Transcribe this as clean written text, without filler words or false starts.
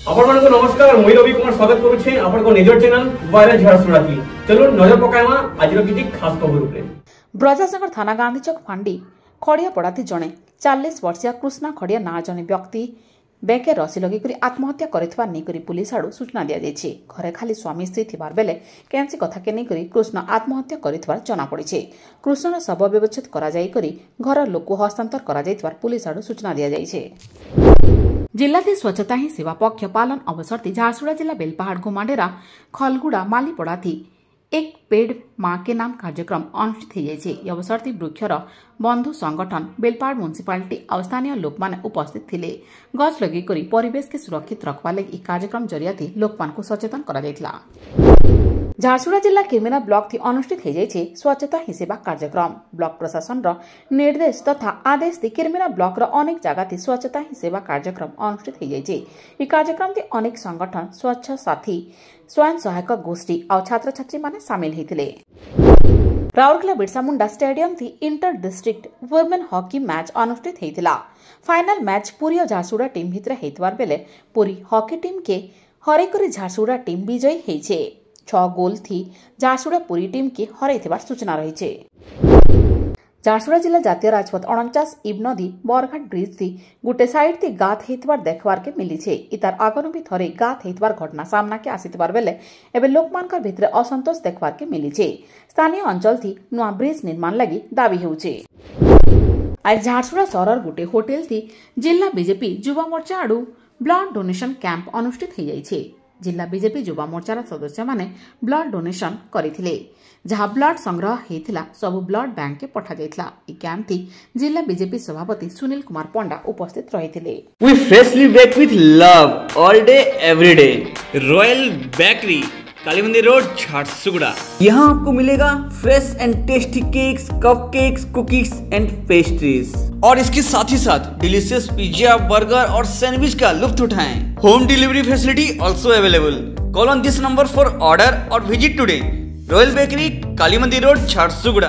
आपको नमस्कार मुई रवि कुमार स्वागत करुछे आपको निजर चैनल वायरल झारसुगुड़ा की। चलो नजर पकाइमा आज किछि खास खबर उपरे। ब्रजाशंकर थाना गांधी चौक फांडी खड़िया पड़ाती जड़े 40 वर्षीय कृष्णा खड़िया ना जड़े व्यक्ति बेके रसी लगे आत्महत्या करथिबा नेकरी पुलिस आड़ू सूचना दिया जायछि। घरे खाली स्वामी स्त्री थिबार बेले केनसी कथा के नेकरी कृष्ण आत्महत्या करथिबार जना पड़िछि। कृष्णर शव व्यवच्छेद करा जाई करी घर लोक हस्तांतर करा जायथिबार पुलिस आड़ू सूचना दिया जायछि। जिल्लाधि स्वच्छता ही सेवा पक्ष पालन अवसर झारसुगुड़ा जिला बेलपहाड़ घुमाडेरा खलगुड़ा मालीपड़ा थी एक पेड़ माँ के नाम कार्यक्रम अनुष्ठित हो अवसर वृक्षर बंधु संगठन बेलपहाड़ म्युनिसिपालिटी और स्थानीय लोक माने उपस्थित थिले। गछ लगे करी परिवेश के सुरक्षित रखवा लगी कार्यक्रम जरिया लोक मान को सचेतन करा जायतिला। झारसुगुड़ा जिला किरमेरा ब्लॉक थी अनुष्ठित हो जाए स्वच्छता ही सेवा कार्यक्रम। ब्लॉक प्रशासन निर्देश तथा आदेश थी किरमेरा ब्लॉक अनेक जगह थी स्वच्छता ही सेवा कार्यक्रम अनुष्ठित हो जाए। कार्यक्रम थी अनेक संगठन स्वच्छ साथी स्वयं सहायक गोष्ठी और छात्र छात्री माने सामिल होते। राउरकेला बिरसा मुंडा स्टेडियम थी inter district women hockey match अनुष्ठित होता। फाइनल मैच पुरी और झारसुगुड़ा टीम भितर होइतबार बेले पुरी हॉकी टीम के हरेकरी झारसुगुड़ा टीम विजयी होइछे। 6 गोल थी झारसुगुड़ा पुरी टीम की हरैथिबार सूचना रही। झारसुगुड़ा जिला जातीय राजपथ 49 इबनदी बरघाट ब्रिज थी गोटे साइड थी गात हेतबार देखबार के मिली छे। इतार आगनु भी थरे गात हेतबार घटना सामना के आसितबार बेले एबे लोकमानका भितरे असंतोष देखबार के मिली छे। स्थानीय अंचल थी नुआ ब्रिज निर्माण लगी दाबी होउछे। आज झारसुगुड़ा शहर गोटे होटेल थी जिला बीजेपी युवा मोर्चा आड़ू ब्लड डोनेशन कैंप अनुष्ठित हो जाइछे। जिला बीजेपी युवा मोर्चार सदस्य माने ब्लड डोनेशन करथिले जहां ब्लड संग्रह हेतिला सब ब्लड बैंक के पठा जायतिला। ई कैंप थी जिला बीजेपी सभापति सुनील कुमार पंडा उपस्थित रहिथिले। We freshly bake with love all day every day. Royal bakery Kali Mandir road Jharsuguda. यहाँ आपको मिलेगा fresh and tasty cakes, cup cakes, cookies and pastries और इसके साथ ही साथ डिलीशियस पिज्जा, बर्गर और सैंडविच का लुत्फ उठाएं। Home delivery facility also available. Call on this number for order और visit today. Royal bakery Kali Mandir road Jharsuguda.